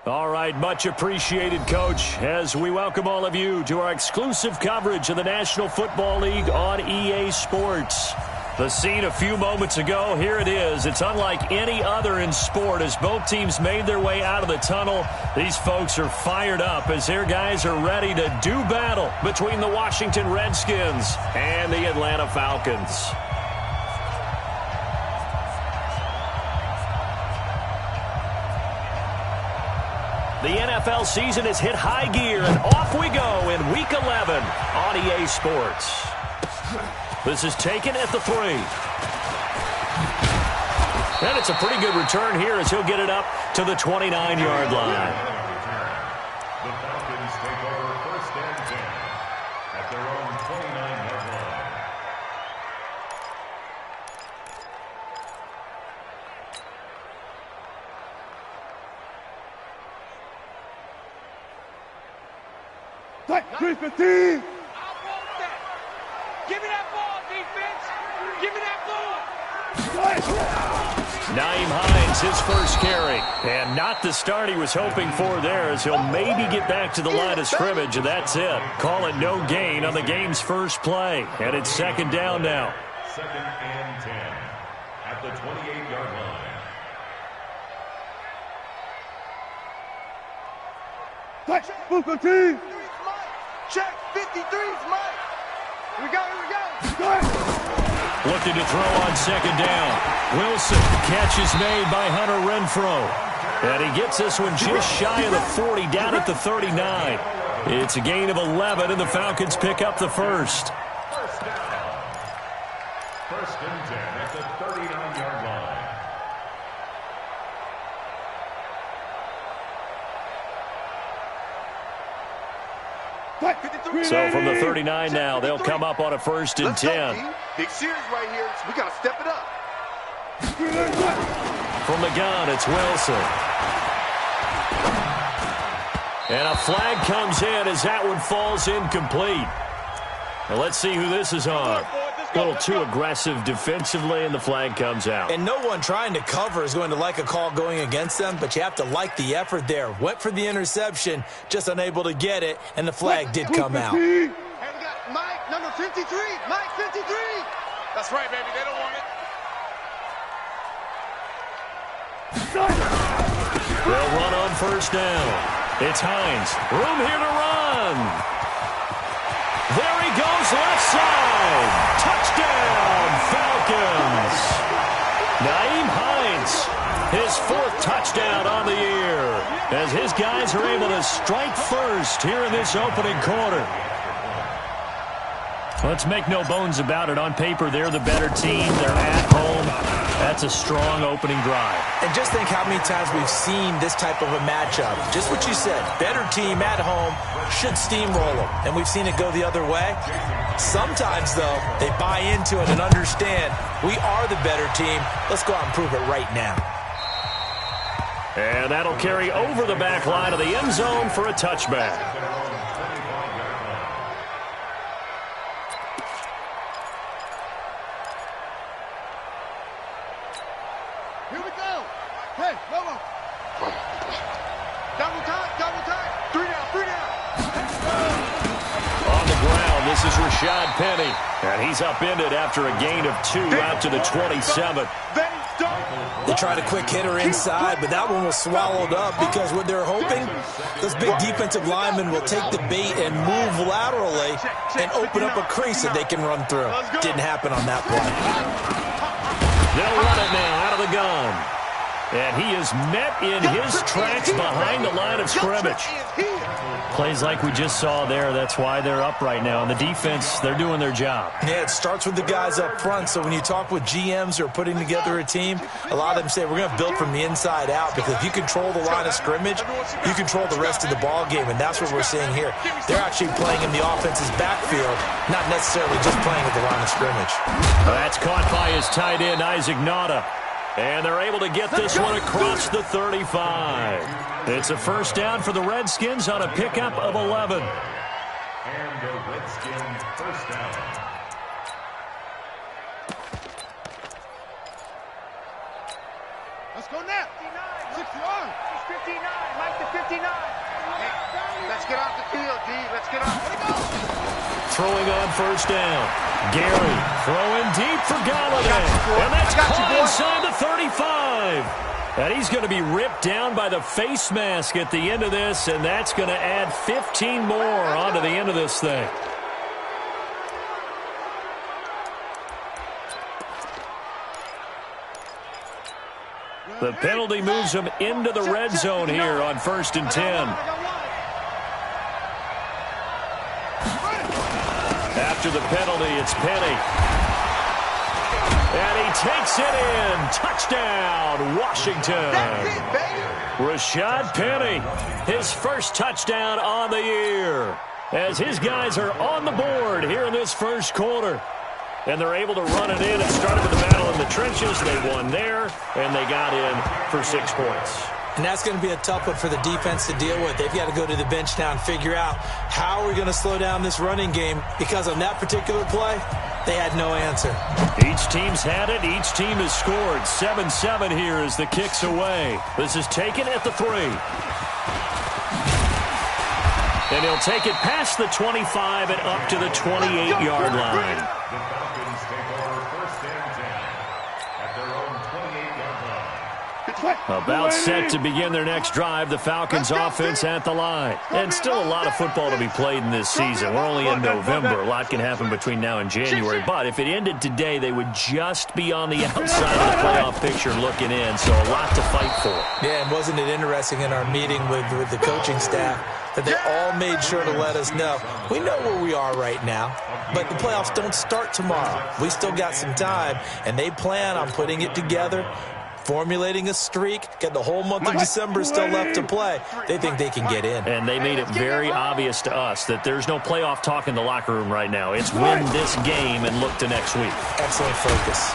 All right, much appreciated, Coach, as we welcome all of you to our exclusive coverage of the National Football League on EA Sports. The scene a few moments ago, here it is. It's unlike any other in sport as both teams made their way out of the tunnel. These folks are fired up as their guys are ready to do battle between the Washington Redskins and the Atlanta Falcons. The NFL season has hit high gear, and off we go in Week 11 on EA Sports. This is taken at the 3. And it's a pretty good return here as he'll get it up to the 29-yard line. The Falcons take over first and 10 at their own 29-yard line. Take 315. Give me that ball, defense! Give me that ball! Naeem Hines, his first carry. And not the start he was hoping for there as he'll maybe get back to the line of scrimmage, and that's it. Call it no gain on the game's first play. And it's second down now. Second and 10 at the 28-yard line. Take Booker T. Check 53's Mike! Here we go, here we go! Looking to throw on second down. Wilson, catch is made by Hunter Renfrow. And he gets this one just shy of the 40, down at the 39. It's a gain of 11, and the Falcons pick up the first. First down. First and 10 at the 39-yard line. So from the 39 now, they'll come up on a first and 10. Big series right here, so we got to step it up. From the gun, it's Wilson. And a flag comes in as that one falls incomplete. Now let's see who this is on. A little too aggressive defensively, and the flag comes out. And no one trying to cover is going to like a call going against them, but you have to like the effort there. Went for the interception, just unable to get it, and the flag did come out. Hey, we got Mike, number 53. Mike, 53. That's right, baby. They don't want it. They'll run on first down. It's Hines. Room here to run. There he goes, left side. Touchdown, Falcons. Naeem Hines, his 4th touchdown on the year, as his guys are able to strike first here in this opening quarter. Let's make no bones about it. On paper, they're the better team. They're at home. That's a strong opening drive. And just think how many times we've seen this type of a matchup. Just what you said, better team at home should steamroll them. And we've seen it go the other way. Sometimes, though, they buy into it and understand we are the better team. Let's go out and prove it right now. And that'll carry over the back line of the end zone for a touchback. Here we go. Hey, Lobo. Double time. 3 down. On the ground, this is Rashad Penny. And he's upended after a gain of 2 out to the 27. They tried a quick hitter inside, but that one was swallowed up because what they're hoping, those big defensive linemen will take the bait and move laterally and open up a crease that they can run through. Didn't happen on that play. They'll run it now out of the gun. And he is met in his tracks behind the line of scrimmage. Plays like we just saw there. That's why they're up right now. And the defense, they're doing their job. Yeah, it starts with the guys up front. So when you talk with GMs who are putting together a team, a lot of them say we're going to build from the inside out, because if you control the line of scrimmage, you control the rest of the ball game. And that's what we're seeing here. They're actually playing in the offense's backfield, not necessarily just playing at the line of scrimmage. That's caught by his tight end, Isaac Nauta. And they're able to get this one across the 35. It's a first down for the Redskins on a pickup of 11. And the Redskins first down. Let's go now. 61. 59. Mike to 59. Hey, let's get off the field, D. Let's get off. Throwing on first down. Gary throwing deep for Galladay. And that's caught inside the 35. And he's going to be ripped down by the face mask at the end of this, and that's going to add 15 more onto the end of this thing. The penalty moves him into the red zone here on 1st and 10. After the penalty, it's Penny. And he takes it in. Touchdown, Washington. Rashad Penny, his first touchdown on the year. As his guys are on the board here in this first quarter. And they're able to run it in. It started with a battle in the trenches. They won there, and they got in for 6 points. And that's going to be a tough one for the defense to deal with. They've got to go to the bench now and figure out how are we going to slow down this running game, because on that particular play, they had no answer. Each team's had it. Each team has scored. 7-7 here as the kick's away. This is taken at the 3. And he'll take it past the 25 and up to the 28-yard line. The Falcons take over 1st and 10 at their own 28-yard line. About set to begin their next drive, the Falcons offense at the line. And still a lot of football to be played in this season. We're only in November. A lot can happen between now and January. But if it ended today, they would just be on the outside of the playoff picture looking in. So a lot to fight for. Yeah, and wasn't it interesting in our meeting with the coaching staff that they all made sure to let us know, we know where we are right now, but the playoffs don't start tomorrow. We still got some time, and they plan on putting it together, formulating a streak, get the whole month of December still left to play. They think they can get in. And they made it very obvious to us that there's no playoff talk in the locker room right now. It's win this game and look to next week. Excellent focus.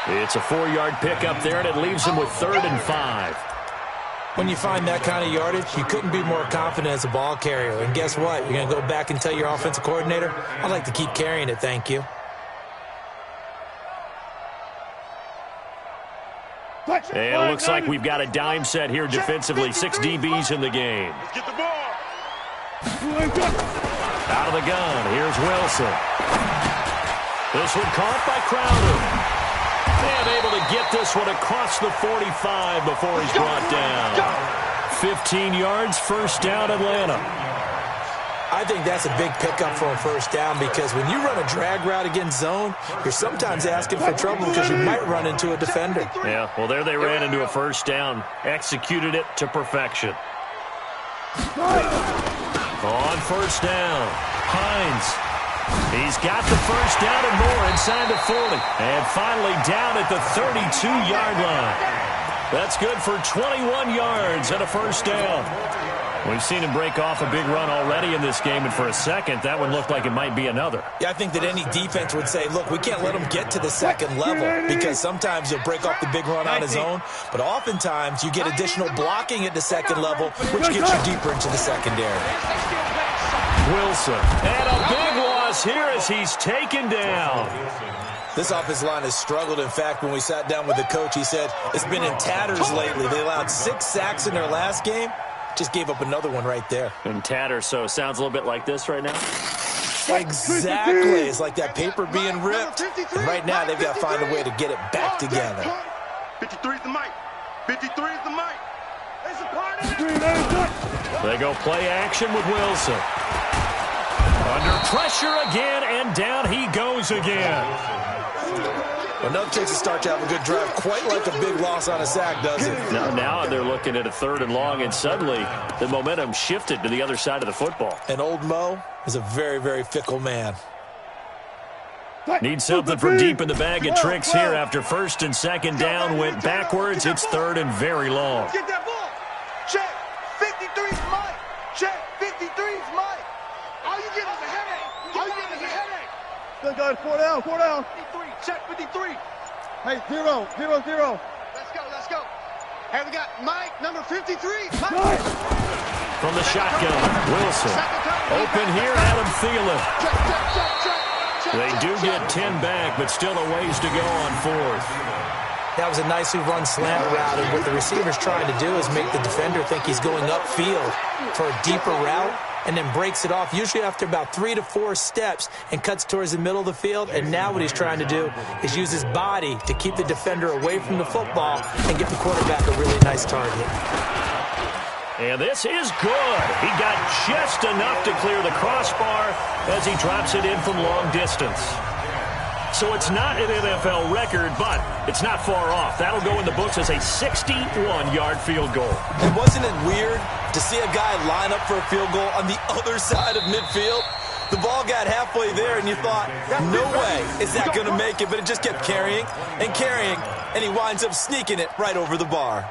It's a 4-yard pickup there, and it leaves him with 3rd and 5. When you find that kind of yardage, you couldn't be more confident as a ball carrier. And guess what? You're going to go back and tell your offensive coordinator, I'd like to keep carrying it, thank you. And it looks like we've got a dime set here defensively. 6 DBs in the game. Let's get the ball. Out of the gun, here's Wilson. This one caught by Crowder. And able to get this one across the 45 before he's brought down. 15 yards, 1st down, Atlanta. I think that's a big pickup for a 1st down, because when you run a drag route against zone, you're sometimes asking for trouble because you might run into a defender. Yeah, well, there they ran into a 1st down. Executed it to perfection. On 1st down, Hines. He's got the 1st down and more inside the 40. And finally down at the 32-yard line. That's good for 21 yards and a 1st down. We've seen him break off a big run already in this game, and for a second, that one looked like it might be another. Yeah, I think that any defense would say, look, we can't let him get to the 2nd level, because sometimes he'll break off the big run on his own, but oftentimes you get additional blocking at the 2nd level, which gets you deeper into the secondary. Wilson, and a big loss here as he's taken down. This offensive line has struggled. In fact, when we sat down with the coach, he said it's been in tatters lately. They allowed 6 sacks in their last game. Just gave up another one right there. In tatters, so it sounds a little bit like this right now? Exactly. It's like that paper being ripped. And right now, they've got to find a way to get it back together. 53 is the mic. 53 is the mic. They go play action with Wilson. Under pressure again, and down he goes again. Another chance to start to have a good drive. Quite like a big loss on a sack, does it? Now they're looking at a 3rd and long, and suddenly the momentum shifted to the other side of the football. And old Mo is a very, very fickle man. Need something from deep in the bag of tricks here after 1st and 2nd down went backwards. It's 3rd and very long. Get that ball. Check. 53's Mike. Check. 53's Mike. All you get is a headache. All you get is a headache. Still got 4 down, 4 down. 53. Check 53. Hey, 0, 0, 0. Let's go. Let's go. Hey, we got Mike, number 53. Mike. From the shotgun, Wilson. Open here, Adam Thielen. Check. They do get 10 back, but still a ways to go on 4th. That was a nicely run slant route, and what the receiver's trying to do is make the defender think he's going upfield for a deeper route, and then breaks it off, usually after about 3 to 4 steps, and cuts towards the middle of the field. And now what he's trying to do is use his body to keep the defender away from the football and give the quarterback a really nice target. And this is good. He got just enough to clear the crossbar as he drops it in from long distance. So it's not an NFL record, but it's not far off. That'll go in the books as a 61-yard field goal. And wasn't it weird to see a guy line up for a field goal on the other side of midfield? The ball got halfway there, and you thought, no way is that going to make it, but it just kept carrying, and he winds up sneaking it right over the bar.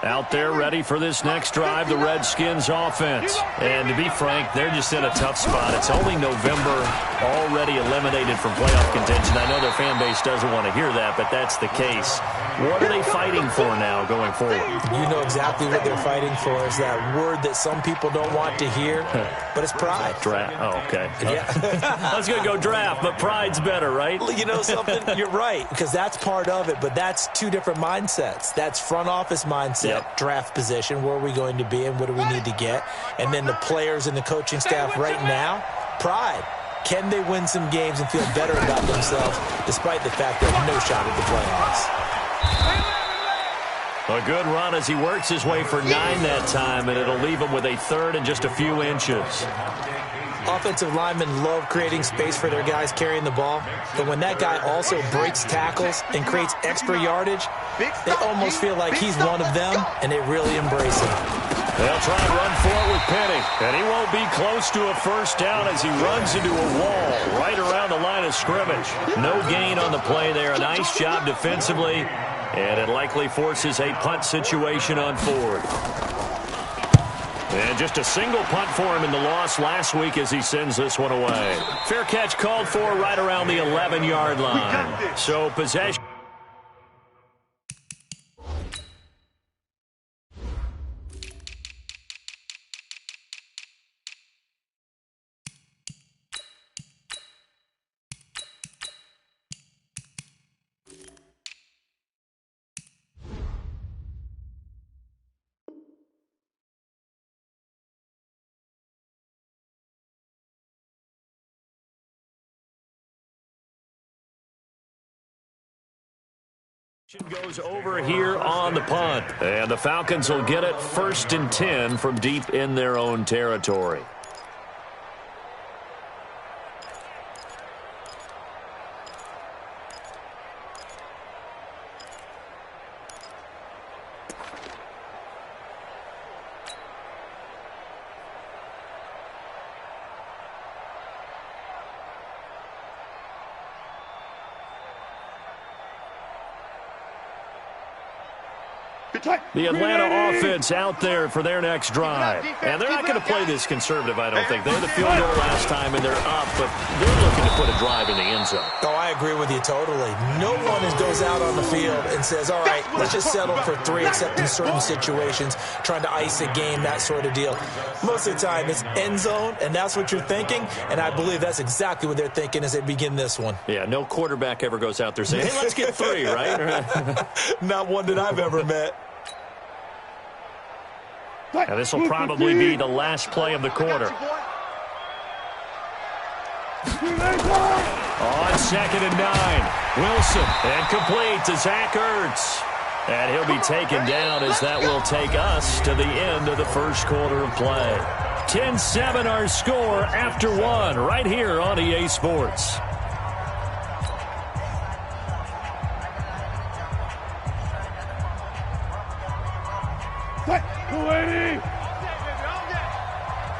Out there ready for this next drive, the Redskins offense. And to be frank, they're just in a tough spot. It's only November, already eliminated from playoff contention. I know their fan base doesn't want to hear that, but that's the case. What are they fighting for now going forward? You know exactly what they're fighting for. Is that word that some people don't want to hear, but it's pride. Draft. Oh, okay. Yeah. I was going to go draft, but pride's better, right? You know something? You're right, because that's part of it, but that's two different mindsets. That's front office mindset. Yep. Draft position, where are we going to be and what do we need to get? And then the players and the coaching staff right now, pride. Can they win some games and feel better about themselves despite the fact they have no shot at the playoffs? A good run as he works his way for 9 that time, and it'll leave him with a 3rd and just a few inches. Offensive linemen love creating space for their guys carrying the ball, but when that guy also breaks tackles and creates extra yardage, they almost feel like he's one of them, and they really embrace him. They'll try and run for it with Penny, and he won't be close to a first down as he runs into a wall right around the line of scrimmage. No gain on the play there. A nice job defensively, and it likely forces a punt situation on 4th. And just a single punt for him in the loss last week as he sends this one away. Fair catch called for right around the 11-yard line. So possession. Goes over here on the punt, and the Falcons will get it 1st and 10 from deep in their own territory. The Atlanta offense out there for their next drive. And they're not going to play this conservative, I don't think. They had the field goal last time, and they're up, but they're looking to put a drive in the end zone. Oh, I agree with you totally. No one goes out on the field and says, all right, let's just settle for 3, except in certain situations, trying to ice a game, that sort of deal. Most of the time, it's end zone, and that's what you're thinking, and I believe that's exactly what they're thinking as they begin this one. Yeah, no quarterback ever goes out there saying, hey, let's get 3, right? Not one that I've ever met. And this will probably be the last play of the quarter. On 2nd and 9, Wilson, and complete to Zach Ertz. And he'll be taken down as that will take us to the end of the first quarter of play. 10-7 our score after 1 right here on EA Sports.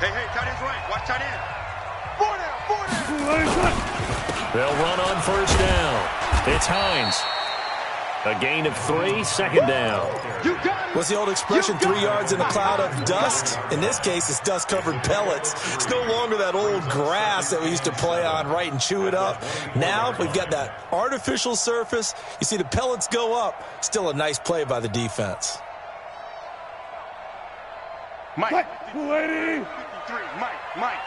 Hey, tight end's right. Watch tight end. 4 down. They'll run on 1st down. It's Hines. A gain of 3, 2nd down. What's the old expression, 3 yards in a cloud of dust? In this case, it's dust-covered pellets. It's no longer that old grass that we used to play on, right, and chew it up. Now we've got that artificial surface. You see the pellets go up. Still a nice play by the defense. Mike. 53. Mike.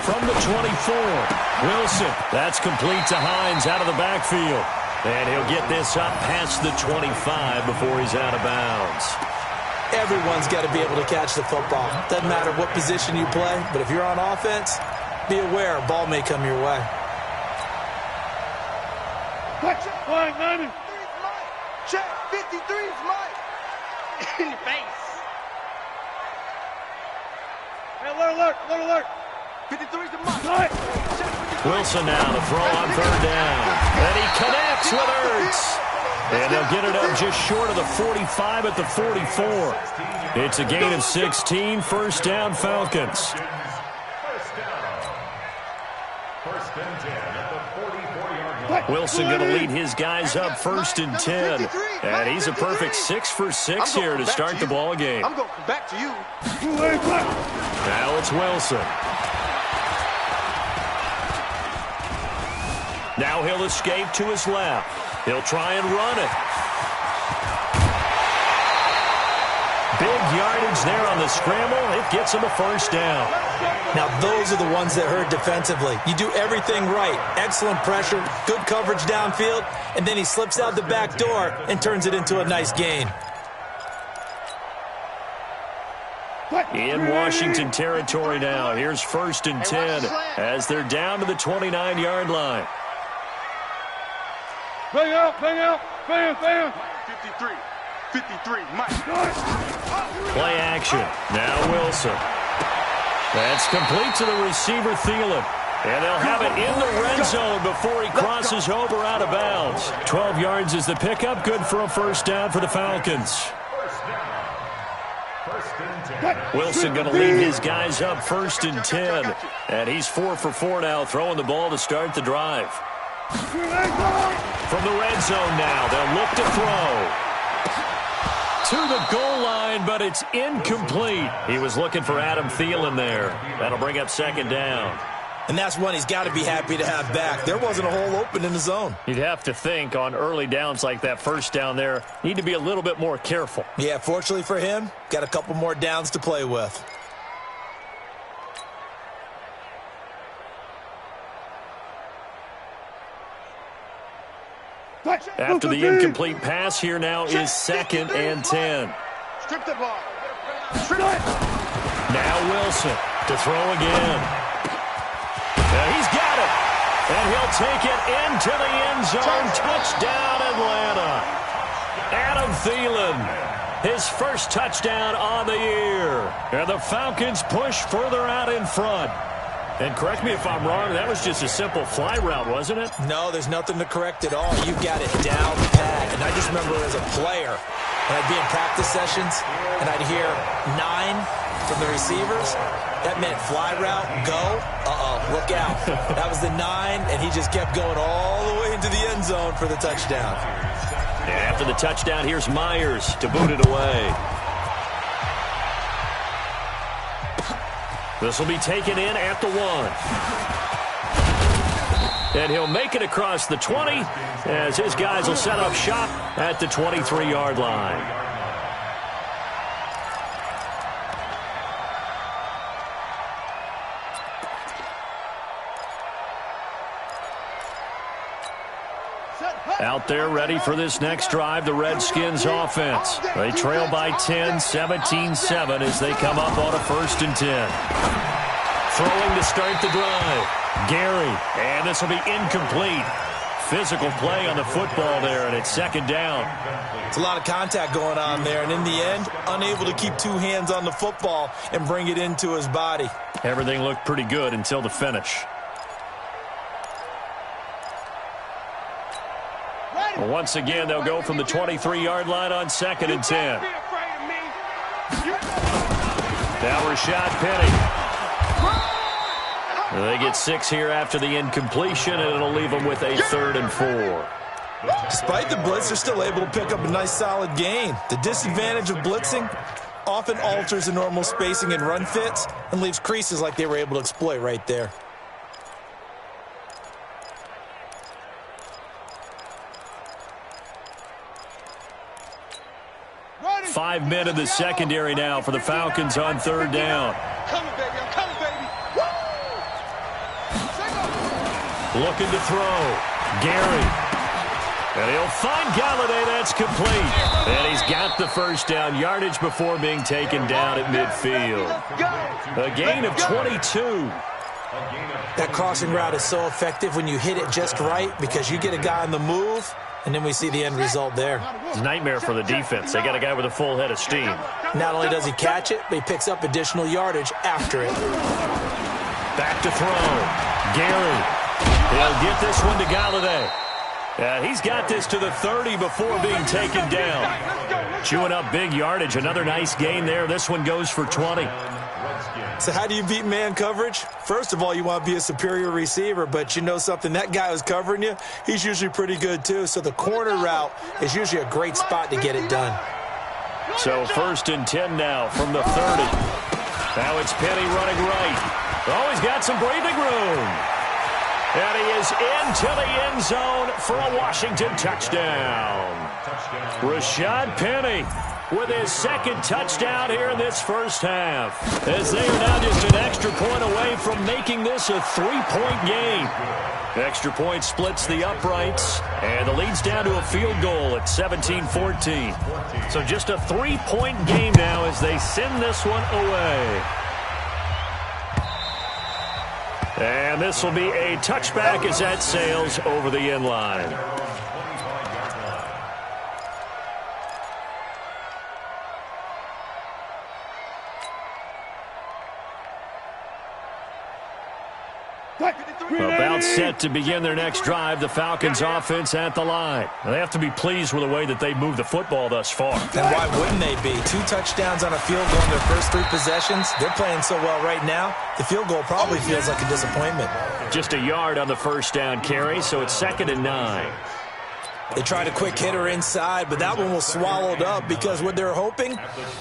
From the 24, Wilson. That's complete to Hines out of the backfield. And he'll get this up past the 25 before he's out of bounds. Everyone's got to be able to catch the football. Doesn't matter what position you play, but if you're on offense, be aware a ball may come your way. Flag 90. Check, 53's Mike. In your face. Hey, alert. 53's the Mike. Wilson now to throw on third down. And he connects with Ertz. And they'll get it up just short of the 45 at the 44. It's a gain of 16, first down Falcons. First and 10 at the 44-yard line. Wilson going to lead his guys up first and 10. And he's a perfect 6 for 6 here to start the ball game. I'm going to come back to you. Now it's Wilson. Now he'll escape to his left. He'll try and run it. Big yardage there on the scramble. It gets him a first down. Now, those are the ones that hurt defensively. You do everything right. Excellent pressure, good coverage downfield, and then he slips out the back door and turns it into a nice gain. In Washington territory now. Here's first and 10 as they're down to the 29-yard line. Bang out. Bam. 53, Mike. Play action. Now Wilson. That's complete to the receiver, Thielen. And they'll have it in the red zone before he crosses over out of bounds. 12 yards is the pickup. Good for a first down for the Falcons. First and 10. Wilson going to lead his guys up first and 10. And he's 4 for 4 now, throwing the ball to start the drive. From the red zone now, they'll look to throw. To the goal line, but it's incomplete. He was looking for Adam Thielen there. That'll bring up second down. And that's one he's got to be happy to have back. There wasn't a hole open in the zone. You'd have to think on early downs like that first down there, need to be a little bit more careful. Yeah, fortunately for him, got a couple more downs to play with. After the incomplete pass, here now is second and 10. Strip the ball. Now Wilson to throw again. Now he's got it. And he'll take it into the end zone. Touchdown, Atlanta. Adam Thielen, his first touchdown on the year. And the Falcons push further out in front. And correct me if I'm wrong, that was just a simple fly route, wasn't it? No, there's nothing to correct at all. You've got it down pat. And I just remember as a player, and I'd be in practice sessions, and I'd hear 9 from the receivers. That meant fly route, go. Look out. That was the 9, and he just kept going all the way into the end zone for the touchdown. And after the touchdown, here's Myers to boot it away. This will be taken in at the 1. And he'll make it across the 20 as his guys will set up shop at the 23-yard line. Out there ready for this next drive, the Redskins offense. They trail by 10, 17-7 as they come up on a first and 10. Throwing to start the drive. Gary, and this will be incomplete. Physical play on the football there, and it's second down. It's a lot of contact going on there, and in the end, unable to keep 2 hands on the football and bring it into his body. Everything looked pretty good until the finish. Once again, they'll go from the 23-yard line on second and 10. Now Rashad Penny. They get 6 here after the incompletion, and it'll leave them with a 3rd and 4. Despite the blitz, they're still able to pick up a nice solid gain. The disadvantage of blitzing often alters the normal spacing and run fits and leaves creases like they were able to exploit right there. 5 men in the secondary now for the Falcons on third down. Coming, baby. I'm coming, baby. Woo! Looking to throw. Gary. And he'll find Galladay. That's complete. And he's got the first down yardage before being taken down at midfield. A gain of 22. That crossing route is so effective when you hit it just right because you get a guy on the move, and then we see the end result there. It's a nightmare for the defense. They got a guy with a full head of steam. Not only does he catch it, but he picks up additional yardage after it. Back to throw. Gary. He'll get this one to Galladay. He's got this to the 30 before being taken down. Chewing up big yardage. Another nice gain there. This one goes for 20. So how do you beat man coverage? First of all, you want to be a superior receiver, but you know something, that guy who's covering you, he's usually pretty good too. So the corner route is usually a great spot to get it done. So 1st and 10 now from the 30. Now it's Penny running right. Oh, he's got some breathing room. And he is into the end zone for a Washington touchdown. Rashad Penny with his 2nd touchdown here in this first half, as they are now just an extra point away from making this a 3-point game. Extra point splits the uprights, and the lead's down to a field goal at 17-14. So just a 3-point game now as they send this one away. And this will be a touchback as that sails over the end line. About set to begin their next drive, the Falcons offense at the line. They have to be pleased with the way that they moved the football thus far. And why wouldn't they be? 2 touchdowns on a field goal in their first 3 possessions. They're playing so well right now, the field goal probably feels like a disappointment. Just a yard on the first down carry, so it's 2nd and 9. They tried a quick hitter inside, but that one was swallowed up because what they're hoping,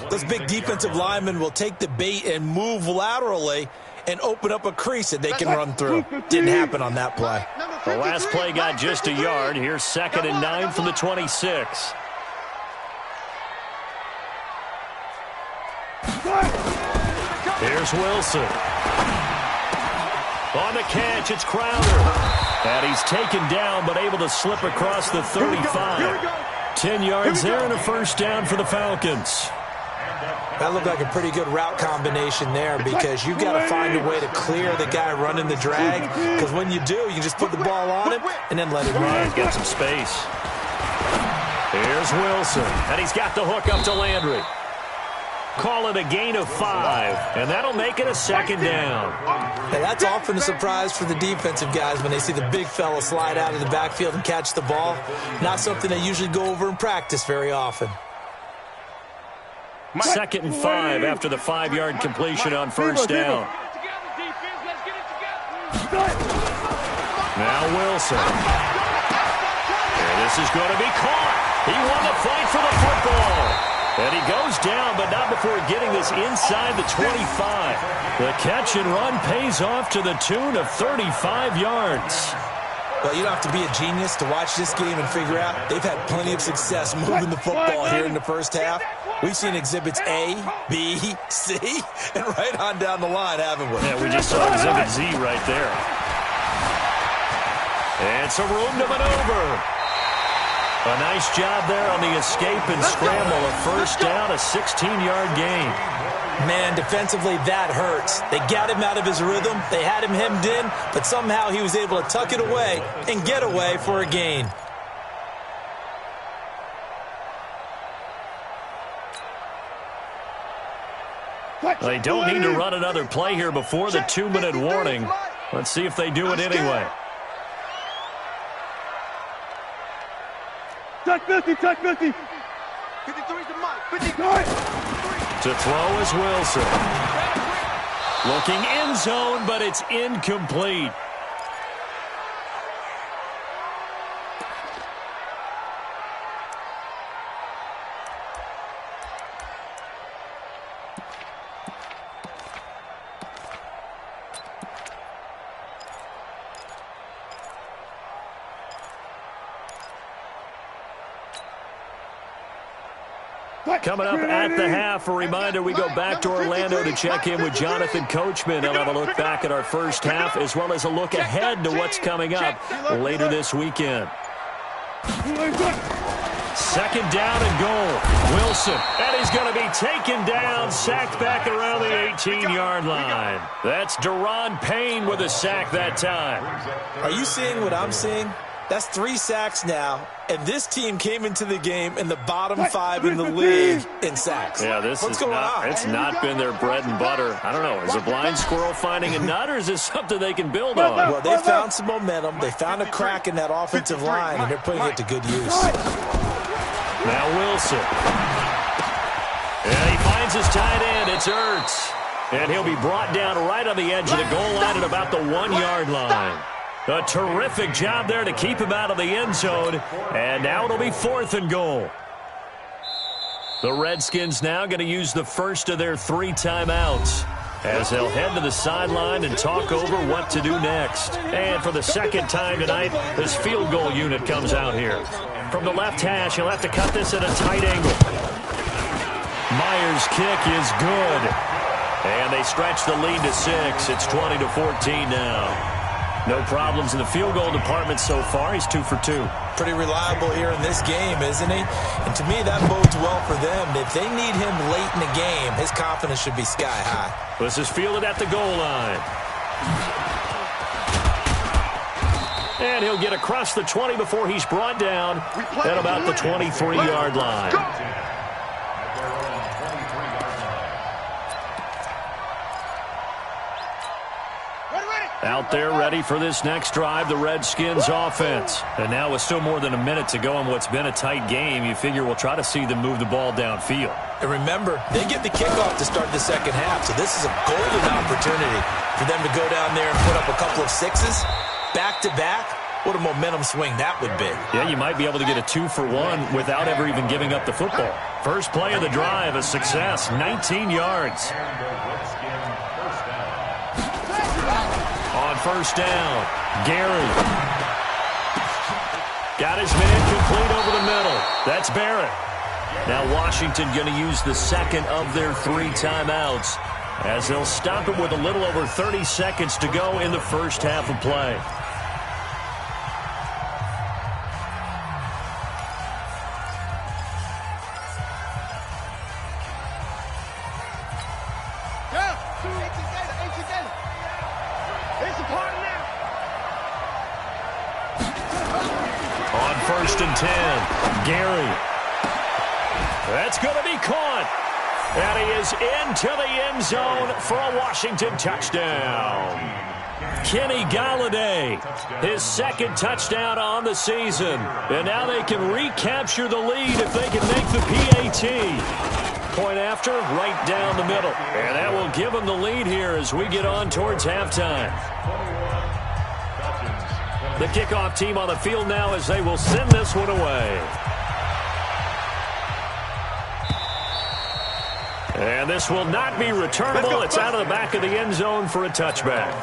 those big defensive linemen will take the bait and move laterally and open up a crease that they can run through. Didn't happen on that play. The last play got just a yard. Here's 2nd and 9 from the 26. Here's Wilson. On the catch, it's Crowder. And he's taken down, but able to slip across the 35. 10 yards there and a first down for the Falcons. That looked like a pretty good route combination there because you've got to find a way to clear the guy running the drag, because when you do, you just put the ball on him and then let it run. He's got some space. Here's Wilson, and he's got the hook up to Landry. Call it a gain of 5, and that'll make it a 2nd down. And that's often a surprise for the defensive guys when they see the big fella slide out of the backfield and catch the ball. Not something they usually go over in practice very often. 2nd and 5 after the 5-yard completion on first down. Now Wilson. And this is going to be caught. He won the fight for the football. And he goes down, but not before getting this inside the 25. The catch and run pays off to the tune of 35 yards. Well, you don't have to be a genius to watch this game and figure out they've had plenty of success moving the football here in the first half. We've seen exhibits A, B, C, and right on down the line, haven't we? Yeah, we just saw exhibit Z right there. And some room to maneuver. A nice job there on the escape and scramble. A first down, a 16-yard gain. Man, defensively, that hurts. They got him out of his rhythm. They had him hemmed in, but somehow he was able to tuck it away and get away for a gain. They don't need to run another play here before the 2-minute warning. Let's see if they do it anyway. Check 50, check 50. 53 to Mike. 53. To throw is Wilson. Looking end zone, but it's incomplete. Coming up at the half, a reminder, we go back to Orlando to check in with Jonathan Coachman. He'll have a look back at our first half as well as a look ahead to what's coming up later this weekend. Second down and goal. Wilson, and he's going to be taken down, sacked back around the 18-yard line. That's Deron Payne with a sack that time. Are you seeing what I'm seeing? That's 3 sacks now, and this team came into the game in the bottom 5 in the league in sacks. Yeah, What's going on? It's not been their bread and butter. I don't know. Is a blind squirrel finding a nut, or is this something they can build on? Well, they found some momentum. They found a crack in that offensive line, and they're putting it to good use. Now Wilson. And he finds his tight end. It's Ertz. And he'll be brought down right on the edge of the goal line at about the 1-yard line. A terrific job there to keep him out of the end zone. And now it'll be 4th and goal. The Redskins now going to use the first of their 3 timeouts as they'll head to the sideline and talk over what to do next. And for the second time tonight, this field goal unit comes out here. From the left hash, he'll have to cut this at a tight angle. Myers' kick is good. And they stretch the lead to 6. It's 20-14 now. No problems in the field goal department so far. He's 2 for 2. Pretty reliable here in this game, isn't he? And to me, that bodes well for them. If they need him late in the game, his confidence should be sky high. This is fielded at the goal line. And he'll get across the 20 before he's brought down at about the 23-yard line. Out there ready for this next drive, the Redskins offense. And now with still more than a minute to go in what's been a tight game, you figure we'll try to see them move the ball downfield. And remember, they get the kickoff to start the second half, so this is a golden opportunity for them to go down there and put up a couple of 6s back-to-back. What a momentum swing that would be. Yeah, you might be able to get a 2-for-1 without ever even giving up the football. First play of the drive, a success, 19 yards. On first down, Gary. Got his man complete over the middle. That's Barrett. Now Washington going to use the second of their 3 timeouts as they'll stop it with a little over 30 seconds to go in the first half of play. On first and 10, Gary. That's going to be caught. And he is into the end zone for a Washington touchdown. Kenny Galladay, his second touchdown on the season. And now they can recapture the lead if they can make the PAT. Point after, right down the middle. And that will give them the lead here as we get on towards halftime. The kickoff team on the field now as they will send this one away. And this will not be returnable. It's out of the back of the end zone for a touchback.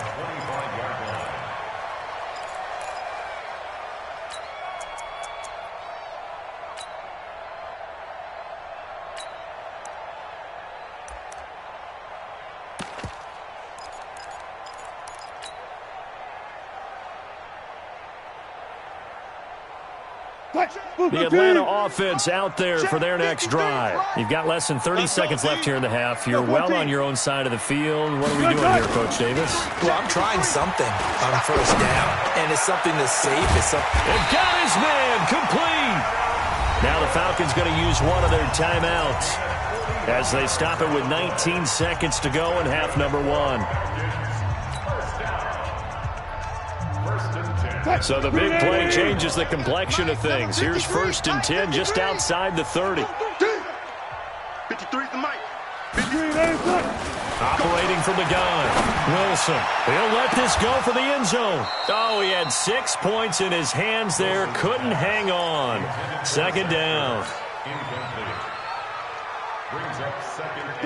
The Atlanta offense out there for their next drive. You've got less than 30 seconds left here in the half. You're well on your own side of the field. What are we doing here, Coach Davis? Well, I'm trying something on first down, and it's something that's safe. They've got his man complete. Now the Falcons going to use one of their timeouts as they stop it with 19 seconds to go in half number 1. So the big play changes the complexion of things. Here's first and 10 just outside the 30. 53's the mic. Operating from the gun, Wilson. He'll let this go for the end zone. Oh, he had 6 points in his hands there. Couldn't hang on. Second down.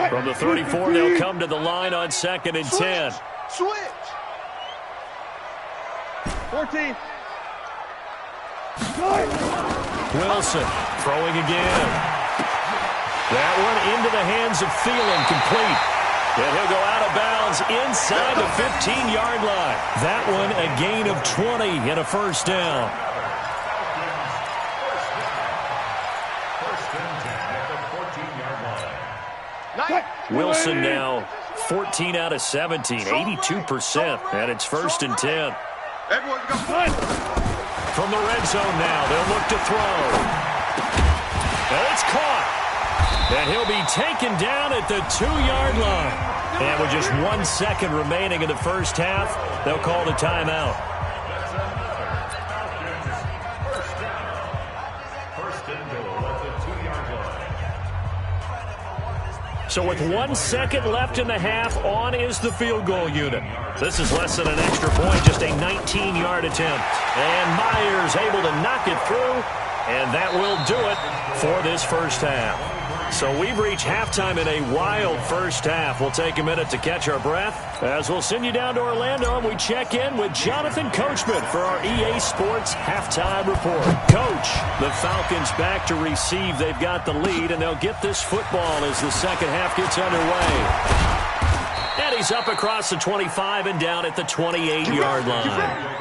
From the 34, they'll come to the line on second and 10. Switch. 14. Wilson throwing again. That one into the hands of Thielen, complete. And he'll go out of bounds inside the 15-yard line. That one a gain of 20 and a first down. Wilson now 14 out of 17, 82%, and it's 1st and 10. From the red zone now, they'll look to throw. And it's caught. And he'll be taken down at the 2-yard line. And with just 1 second remaining in the first half, they'll call the timeout. So with 1 second left in the half, on is the field goal unit. This is less than an extra point, just a 19-yard attempt. And Myers able to knock it through, and that will do it for this first half. So we've reached halftime in a wild first half. We'll take a minute to catch our breath as we'll send you down to Orlando and we check in with Jonathan Coachman for our EA Sports Halftime Report. Coach, the Falcons back to receive. They've got the lead, and they'll get this football as the second half gets underway. And he's up across the 25 and down at the 28-yard line.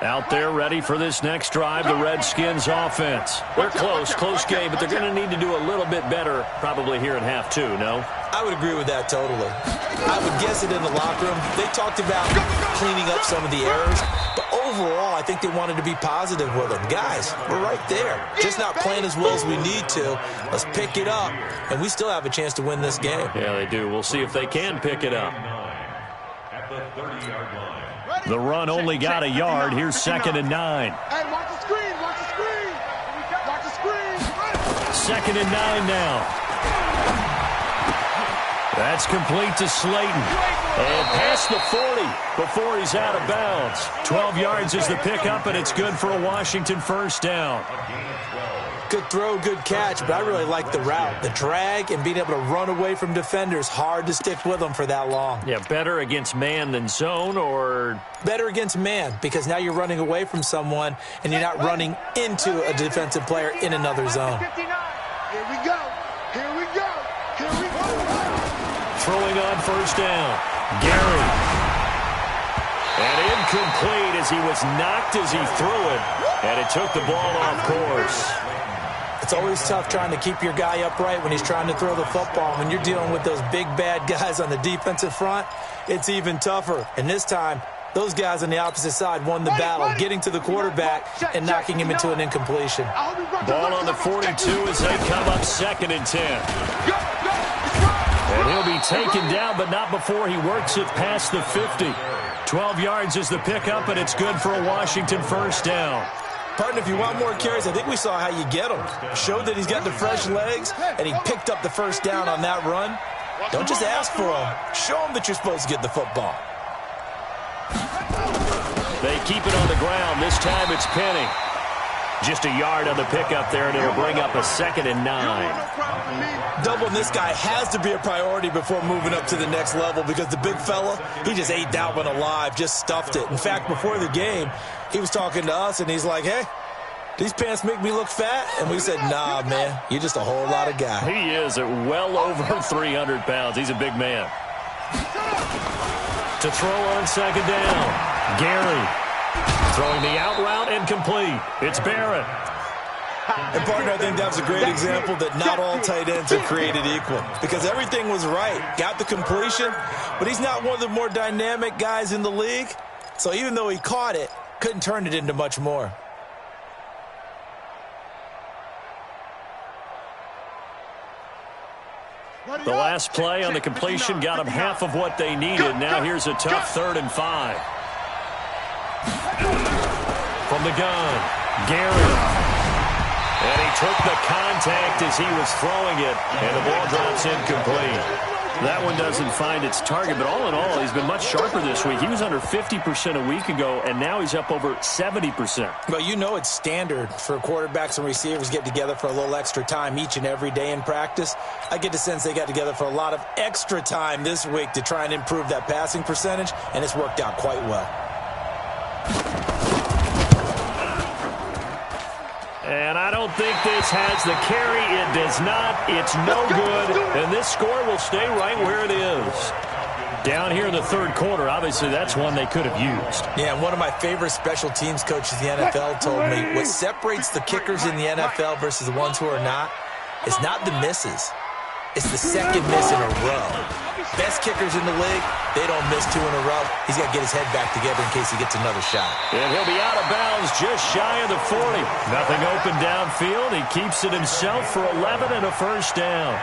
Out there ready for this next drive, the Redskins offense. They're close game, but they're going to need to do a little bit better probably here in half two, no? I would agree with that totally. I would guess it in the locker room. They talked about cleaning up some of the errors, but overall, I think they wanted to be positive with them. Guys, we're right there. Just not playing as well as we need to. Let's pick it up, and we still have a chance to win this game. Yeah, they do. We'll see if they can pick it up. At the 30-yard line. The run only got a yard. Here's 2nd and 9. Hey, watch the screen, watch the screen. Watch the screen. 2nd and 9 now. That's complete to Slayton. And past the 40 before he's out of bounds. 12 yards is the pickup, and it's good for a Washington first down. Good throw, good catch, but I really like the route. The drag and being able to run away from defenders, hard to stick with them for that long. Yeah, better against man than zone, or? Better against man, because now you're running away from someone and you're not running into a defensive player in another zone. Here we go. Here we go. Here we go. Throwing on first down. Gary. And incomplete as he was knocked as he threw it. And it took the ball off course. It's always tough trying to keep your guy upright when he's trying to throw the football. When you're dealing with those big, bad guys on the defensive front, it's even tougher. And this time, those guys on the opposite side won the battle, getting to the quarterback and knocking him into an incompletion. Ball on the 42 as they come up 2nd and 10. And he'll be taken down, but not before he works it past the 50. 12 yards is the pickup, and it's good for a Washington first down. Partner, if you want more carries, I think we saw how you get him. Showed that he's got the fresh legs, and he picked up the first down on that run. Don't just ask for him. Show him that you're supposed to get the football. They keep it on the ground. This time it's Penny. Just a yard on the pickup there, and it'll bring up a 2nd and 9. Doubling this guy has to be a priority before moving up to the next level, because the big fella, he just ate that one alive, just stuffed it. In fact, before the game, he was talking to us, and he's like, hey, these pants make me look fat? And we said, nah, man, you're just a whole lot of guy. He is at well over 300 pounds. He's a big man. To throw on 2nd down, Gary. Throwing the out route and complete. It's Barrett. And, partner, I think that was a great example that not all tight ends are created equal, because everything was right. Got the completion, but he's not one of the more dynamic guys in the league. So even though he caught it, couldn't turn it into much more. The last play on the completion got him half of what they needed. Now here's a tough 3rd and 5. From the gun, Gary. And he took the contact as he was throwing it, and the ball drops incomplete. That one doesn't find its target, but all in all, he's been much sharper this week. He was under 50% a week ago, and now he's up over 70%. Well, you know it's standard for quarterbacks and receivers to get together for a little extra time each and every day in practice. I get the sense they got together for a lot of extra time this week to try and improve that passing percentage, and it's worked out quite well. And I don't think this has the carry. It does not. It's no good. And this score will stay right where it is. Down here in the third quarter, obviously that's one they could have used. Yeah, and one of my favorite special teams coaches in the NFL told me what separates the kickers in the NFL versus the ones who are not is not the misses. It's the second miss in a row. Best kickers in the league, they don't miss 2 in a row. He's got to get his head back together in case he gets another shot. And he'll be out of bounds just shy of the 40. Nothing open downfield. He keeps it himself for 11 and a first down.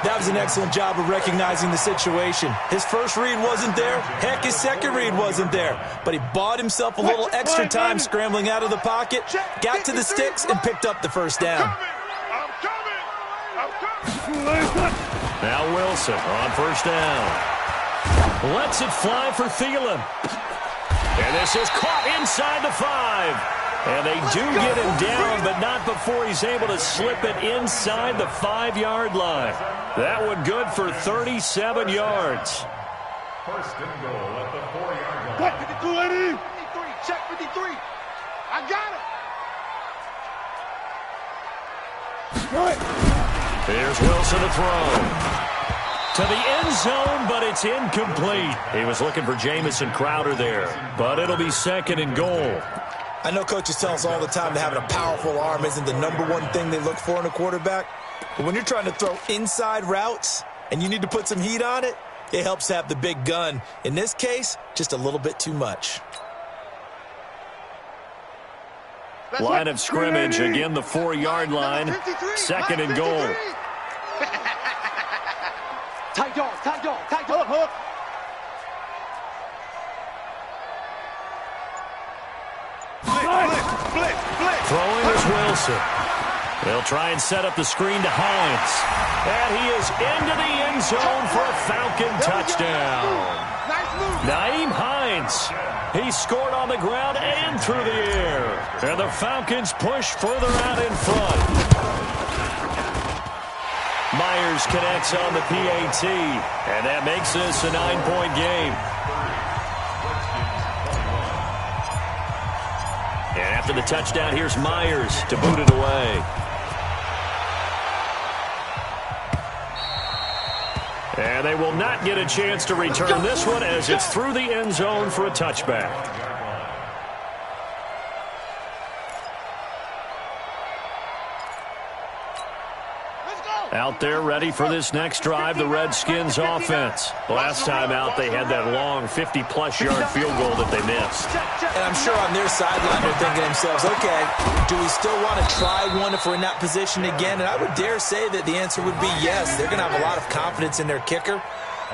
That was an excellent job of recognizing the situation. His first read wasn't there. Heck, his second read wasn't there. But he bought himself a little extra time scrambling out of the pocket, got to the sticks, and picked up the first down. Now Wilson on first down. Lets it fly for Thielen. And this is caught inside the 5. And they do get him down, but not before he's able to slip it inside the 5-yard line. That one good for 37 yards. First and goal at the 4-yard line. 52, 53, check 53. I got it. Here's Wilson to throw. To the end zone, but it's incomplete. He was looking for Jamison Crowder there, but it'll be second and goal. I know coaches tell us all the time that having a powerful arm isn't the #1 thing they look for in a quarterback. But when you're trying to throw inside routes and you need to put some heat on it, it helps to have the big gun. In this case, just a little bit too much. Line of scrimmage, again the 4-yard line. Second and goal. Tight dog, tight dog, tight dog. Hook. Blitz. Throwing is Wilson. They'll try and set up the screen to Hines. And he is into the end zone for a Falcon touchdown. Nyheim Hines. He scored on the ground and through the air. And the Falcons push further out in front. Myers connects on the PAT. And that makes this a 9-point game. And after the touchdown, here's Myers to boot it away. And they will not get a chance to return this one as it's through the end zone for a touchback. Out there ready for this next drive, the Redskins offense. Last time out, they had that long 50-plus yard field goal that they missed. And I'm sure on their sideline, they're thinking to themselves, okay, do we still want to try one if we're in that position again? And I would dare say that the answer would be yes. They're going to have a lot of confidence in their kicker.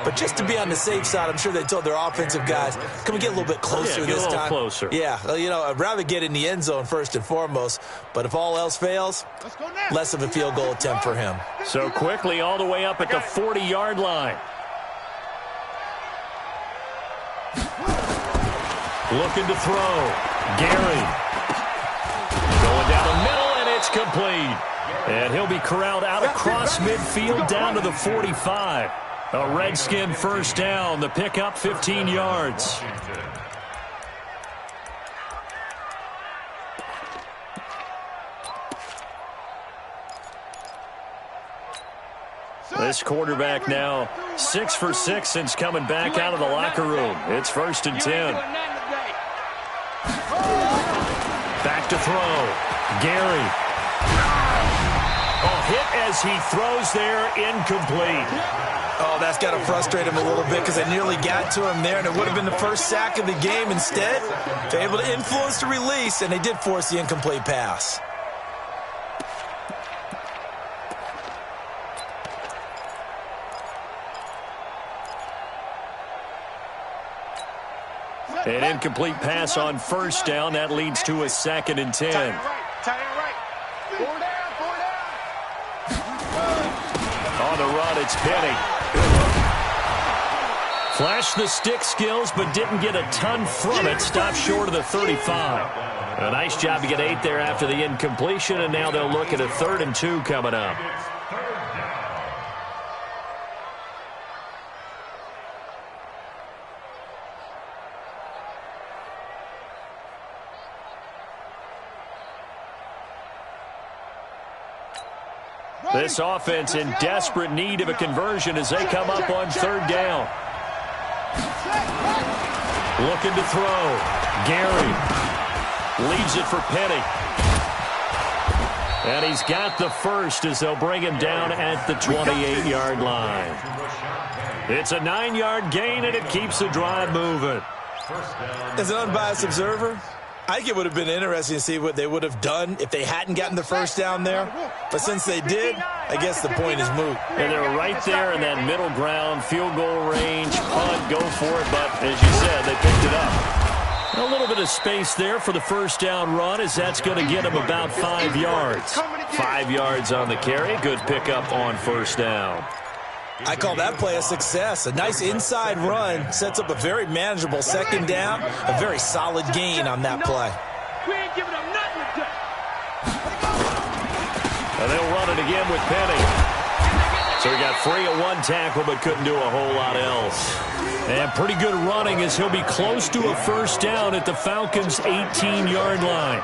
But just to be on the safe side, I'm sure they told their offensive guys, can we get a little bit closer this time? Get a little closer. Yeah, you know, I'd rather get in the end zone first and foremost. But if all else fails, less of a field goal attempt for him. So quickly all the way up at the 40-yard line. Looking to throw. Gary. Going down the middle, and it's complete. And he'll be corralled out across midfield down to the 45. A Redskin first down. The pickup 15 yards. This quarterback now 6 for 6 since coming back out of the locker room. It's 1st and 10. Back to throw. Gary. A hit as he throws there, incomplete. Oh, that's got to frustrate him a little bit because they nearly got to him there, and it would have been the first sack of the game. Instead, they're able to influence the release, and they did force the incomplete pass. An incomplete pass on first down. That leads to a 2nd and 10. Tight right. 4 down. On the run, it's Penny. Flashed the stick skills, but didn't get a ton from it. Stopped short of the 35. A nice job to get 8 there after the incompletion, and now they'll look at a 3rd and 2 coming up. This offense in desperate need of a conversion as they come up on 3rd down. Looking to throw. Gary leaves it for Penny. And he's got the first as they'll bring him down at the 28-yard line. It's a 9-yard gain, and it keeps the drive moving. As an unbiased observer, I think it would have been interesting to see what they would have done if they hadn't gotten the first down there. But since they did, I guess the point is moot. And they're right there in that middle ground, field goal range, punt, go for it. But as you said, they picked it up. A little bit of space there for the first down run, as that's going to get them about 5 yards. 5 yards on the carry. Good pickup on first down. I call that play a success. A nice inside run sets up a very manageable 2nd down. A very solid gain on that play. We ain't giving them nothing today. And they'll run it again with Penny. So he got free of 1 tackle, but couldn't do a whole lot else. And pretty good running as he'll be close to a first down at the Falcons' 18-yard line.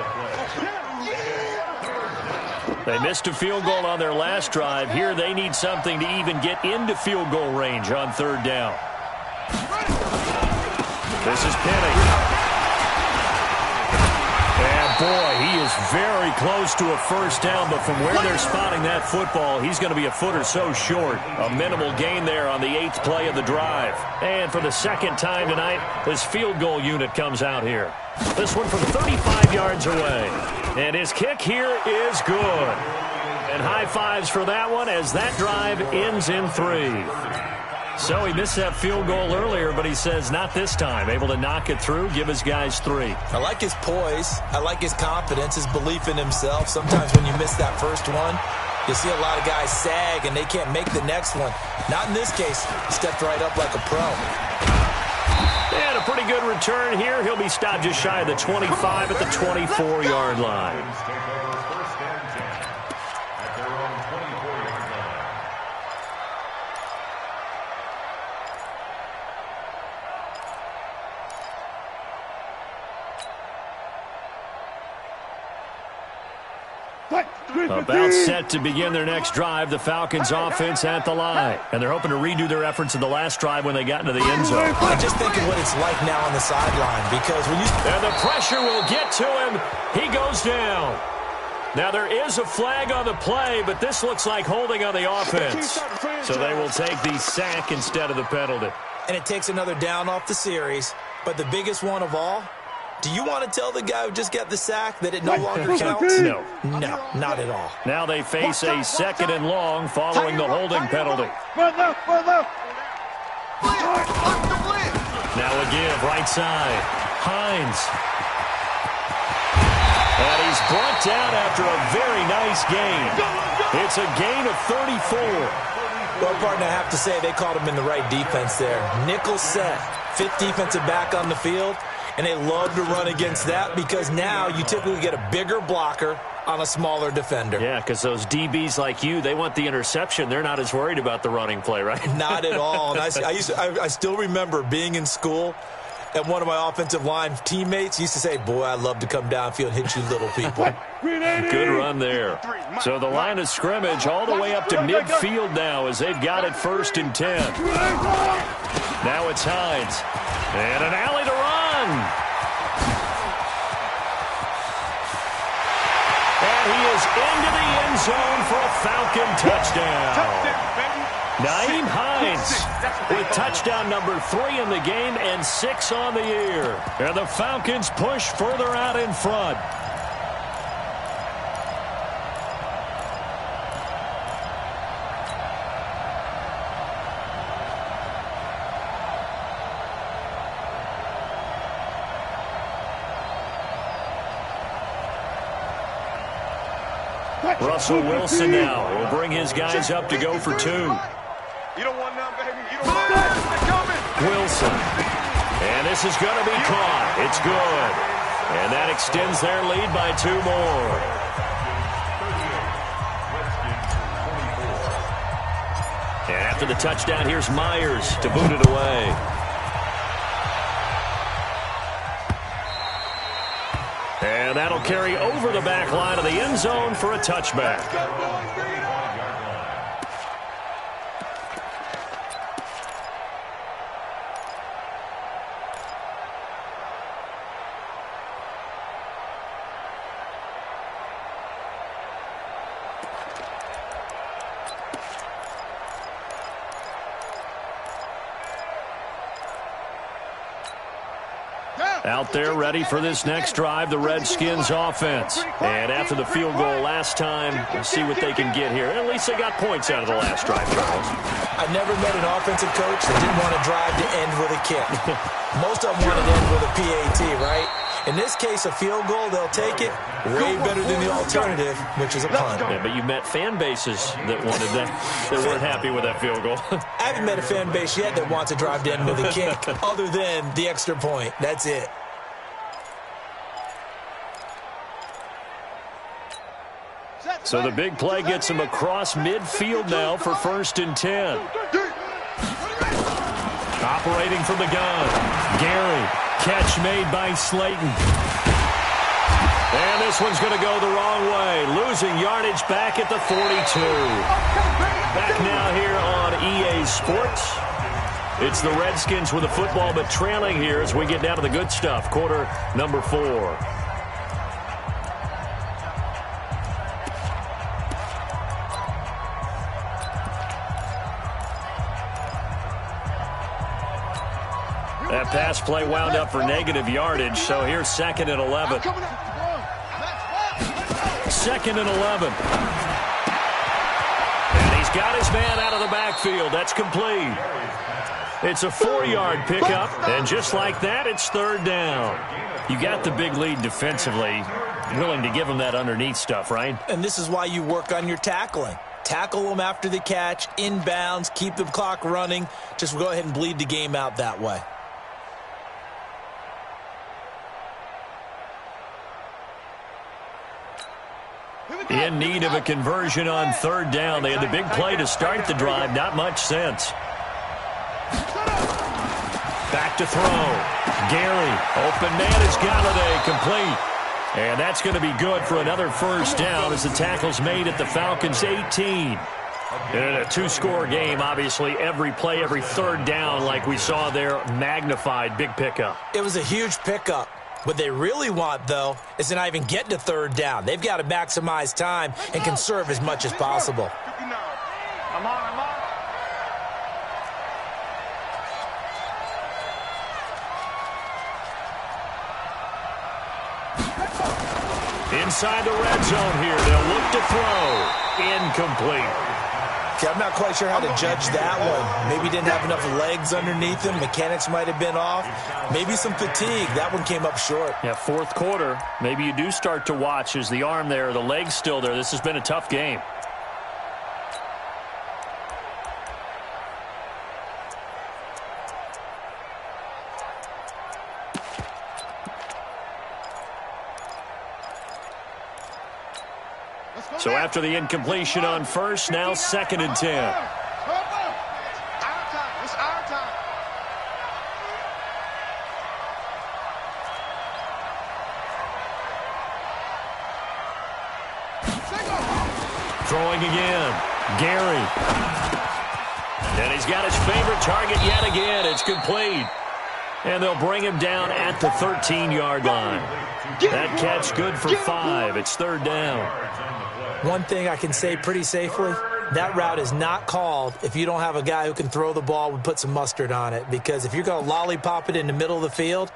They missed a field goal on their last drive. Here they need something to even get into field goal range on 3rd down. This is Penny. And boy, he is very close to a first down, but from where they're spotting that football, he's going to be a foot or so short. A minimal gain there on the 8th play of the drive. And for the 2nd time tonight, this field goal unit comes out here. This one from 35 yards away. And his kick here is good. And high fives for that one as that drive ends in 3. So he missed that field goal earlier, but he says not this time. Able to knock it through, give his guys 3. I like his poise. I like his confidence, his belief in himself. Sometimes when you miss that first one, you see a lot of guys sag and they can't make the next one. Not in this case. Stepped right up like a pro. And a pretty good return here. He'll be stopped just shy of the 25 at the 24-yard line. About set to begin their next drive, the Falcons offense at the line. And they're hoping to redo their efforts in the last drive when they got into the end zone. I'm just thinking what it's like now on the sideline, because when you... And the pressure will get to him. He goes down. Now there is a flag on the play, but this looks like holding on the offense. So they will take the sack instead of the penalty. And it takes another down off the series. But the biggest one of all, do you want to tell the guy who just got the sack that it no longer counts? No. No, not at all. Now they face a 2nd and long following the holding penalty. Further. Now a give, right side. Hines. And he's brought down after a very nice gain. It's a gain of 34. Well, partner, I have to say they caught him in the right defense there. Nickel set, 5th defensive back on the field. And they love to run against that because now you typically get a bigger blocker on a smaller defender. Yeah, because those DBs like you, they want the interception. They're not as worried about the running play, right? Not at all. And I still remember being in school, and one of my offensive line teammates used to say, boy, I'd love to come downfield and hit you little people. Good run there. So the line of scrimmage all the way up to midfield now as they've got it 1st and 10. Now it's Hines. And an alley to run. And he is into the end zone for a Falcon touchdown. Nyheim Hines with touchdown number 3 in the game and 6 on the year. And the Falcons push further out in front. Russell Wilson now will bring his guys up to go for 2. You don't want none, baby. You don't want none. They're coming. Wilson. And this is going to be caught. It's good. And that extends their lead by 2 more. And after the touchdown, here's Myers to boot it away. And that'll carry over the back line of the end zone for a touchback. Out there ready for this next drive, the Redskins offense. And after the field goal last time, we'll see what they can get here. At least they got points out of the last drive, Charles. I never met an offensive coach that didn't want to drive to end with a kick. Most of them want to end with a PAT, right? In this case, a field goal, they'll take it way better than the alternative, which is a punt. Yeah, but you met fan bases that wanted that, that weren't happy with that field goal. I haven't met a fan base yet that wants to drive to end with a kick, other than the extra point. That's it. So the big play gets him across midfield now for 1st and 10. Operating from the gun. Gary. Catch made by Slayton. And this one's going to go the wrong way. Losing yardage back at the 42. Back now here on EA Sports. It's the Redskins with the football, but trailing here as we get down to the good stuff. Quarter number 4. That pass play wound up for negative yardage, so here's 2nd and 11. 2nd and 11. And he's got his man out of the backfield. That's complete. It's a 4-yard pickup, and just like that, it's 3rd down. You got the big lead defensively, willing to give him that underneath stuff, right? And this is why you work on your tackling. Tackle them after the catch, inbounds, keep the clock running. Just go ahead and bleed the game out that way. In need of a conversion on 3rd down. They had the big play to start the drive. Not much sense. Back to throw. Gary. Open man is Galladay. Complete. And that's going to be good for another 1st down as the tackle's made at the Falcons' 18. In a 2-score game, obviously, every play, every 3rd down, like we saw there, magnified. Big pickup. It was a huge pickup. What they really want, though, is to not even get to 3rd down. They've got to maximize time and conserve as much as possible. I'm on. Inside the red zone here. They'll look to throw. Incomplete. Okay, I'm not quite sure how to judge that one. Maybe didn't have enough legs underneath him. Mechanics might have been off. Maybe some fatigue. That one came up short. Yeah, 4th quarter. Maybe you do start to watch. Is the arm there, the leg's still there? This has been a tough game. So after the incompletion on 1st, now 2nd and 10. It's our time. Throwing again. Gary. And he's got his favorite target yet again. It's complete. And they'll bring him down at the 13-yard line. That catch good for 5. It's 3rd down. One thing I can say pretty safely, that route is not called if you don't have a guy who can throw the ball and put some mustard on it. Because if you're going to lollipop it in the middle of the field,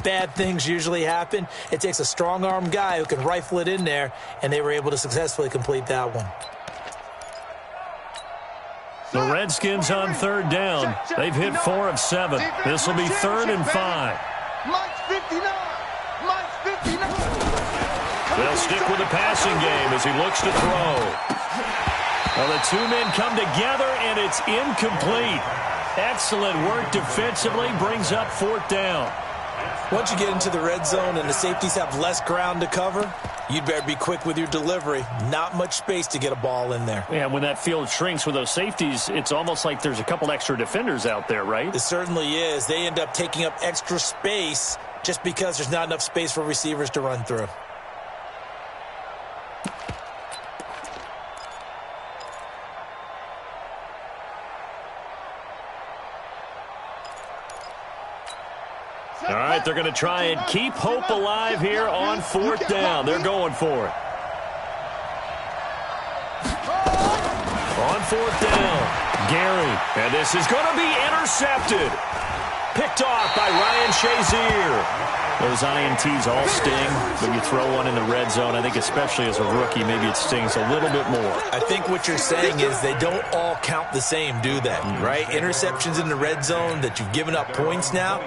bad things usually happen. It takes a strong-arm guy who can rifle it in there, and they were able to successfully complete that one. The Redskins on 3rd down. They've hit 4 of 7. This will be 3rd and 5. Mike's 59. Mike's 59. They'll stick with the passing game as he looks to throw. Well, the 2 men come together, and it's incomplete. Excellent work defensively, brings up 4th down. Once you get into the red zone and the safeties have less ground to cover, you'd better be quick with your delivery. Not much space to get a ball in there. Yeah, when that field shrinks with those safeties, it's almost like there's a couple extra defenders out there, right? It certainly is. They end up taking up extra space just because there's not enough space for receivers to run through. All right, they're going to try and keep hope alive here on 4th down. They're going for it. On 4th down, Gary. And this is going to be intercepted. Picked off by Ryan Shazier. Those INTs all sting when you throw one in the red zone. I think especially as a rookie, maybe it stings a little bit more. I think what you're saying is they don't all count the same, do they? Right? Interceptions in the red zone that you've given up points now,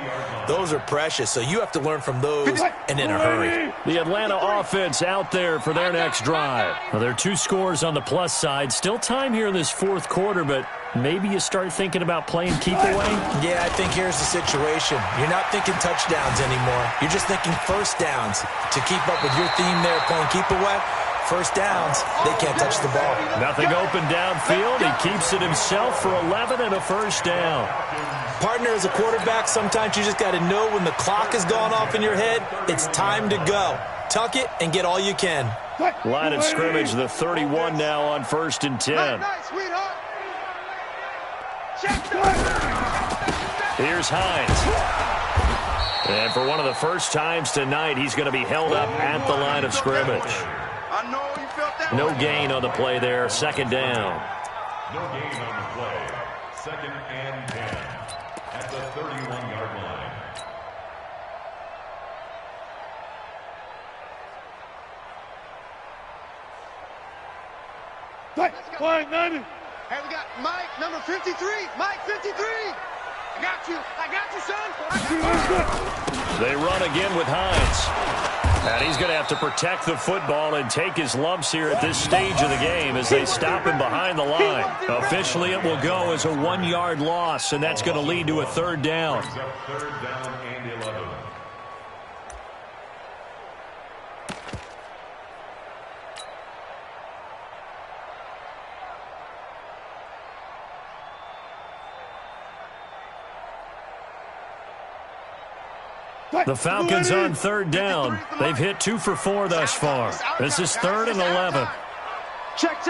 those are precious. So you have to learn from those and in a hurry. The Atlanta offense out there for their next drive. Well, there are 2 scores on the plus side. Still time here in this 4th quarter, but maybe you start thinking about playing keep away? Yeah, I think here's the situation. You're not thinking touchdowns anymore. You're just thinking first downs. To keep up with your theme there, playing keep away, first downs, they can't touch the ball. Nothing open downfield. He keeps it himself for 11 and a first down. Partner, as a quarterback, sometimes you just got to know when the clock has gone off in your head, it's time to go. Tuck it and get all you can. Line of scrimmage, the 31 now on 1st and 10. Here's Hines. And for one of the first times tonight, he's going to be held up at the line of scrimmage. No gain on the play there. 2nd down. No gain on the play. 2nd and 10 at the 31-yard line. Flying 90. Hey, we got Mike, number 53. Mike, 53. I got you, son. They run again with Hines. And he's going to have to protect the football and take his lumps here at this stage of the game as they stop him behind the line. Officially, it will go as a 1-yard loss, and that's going to lead to a 3rd down. 3rd down and 11. The Falcons on 3rd down. They've hit 2 for 4 thus far. This is 3rd and 11. Check.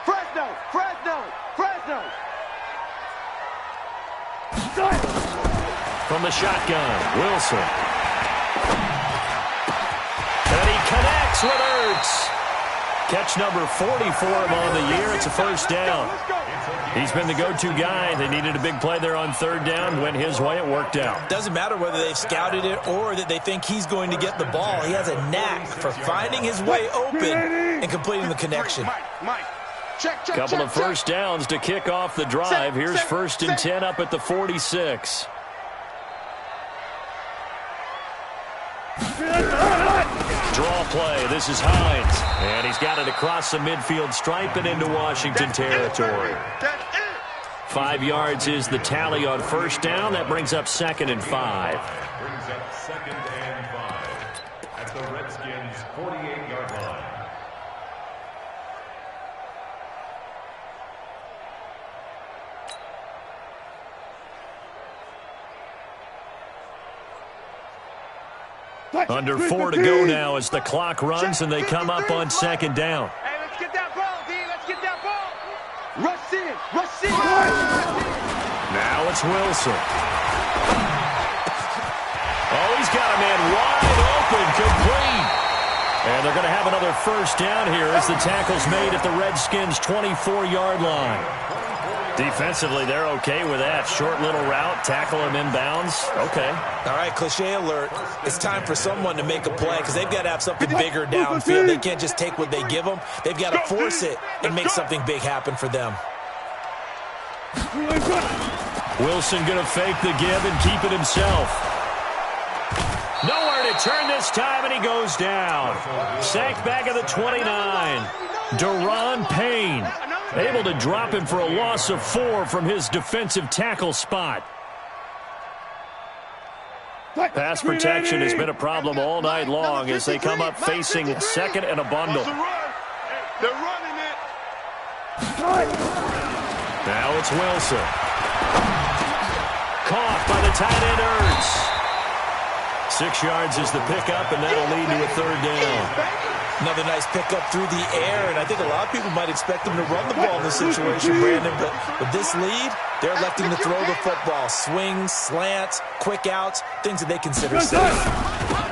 Fresno. From the shotgun, Wilson. And he connects with Ertz. Catch number 40 for him on the year. It's a first down. He's been the go-to guy. They needed a big play there on 3rd down. Went his way. It worked out. Doesn't matter whether they've scouted it or that they think he's going to get the ball. He has a knack for finding his way open and completing the connection. Couple of first downs to kick off the drive. Here's 1st and 10 up at the 46. Draw play. This is Hines. And he's got it across the midfield stripe and into Washington territory. 5 yards is the tally on first down. That brings up 2nd and 5. Brings up 2nd and 5 at the Redskins' 48-yard line. Under 4 to go now as the clock runs and they come up on 2nd down. Hey, let's get that ball, D. Let's get that ball. Rush in. Now it's Wilson. Oh, he's got a man wide open, complete. And they're going to have another first down here as the tackle's made at the Redskins' 24-yard line. Defensively, they're okay with that. Short little route, tackle him inbounds. Okay. All right, cliche alert. It's time for someone to make a play because they've got to have something bigger downfield. They can't just take what they give them. They've got to force it and make something big happen for them. Wilson going to fake the give and keep it himself. Nowhere to turn this time, and he goes down. Sacked back at the 29. Daron Payne able to drop him for a loss of 4 from his defensive tackle spot. Pass protection has been a problem all night long as they come up facing 2nd and a bundle. They're running it. Now it's Wilson. Caught by the tight end Ertz. 6 yards is the pickup, and that'll lead to a 3rd down. Another nice pickup through the air, and I think a lot of people might expect them to run the ball in this situation, Brandon, but with this lead, they're electing to throw the football. Swings, slants, quick outs, things that they consider safe.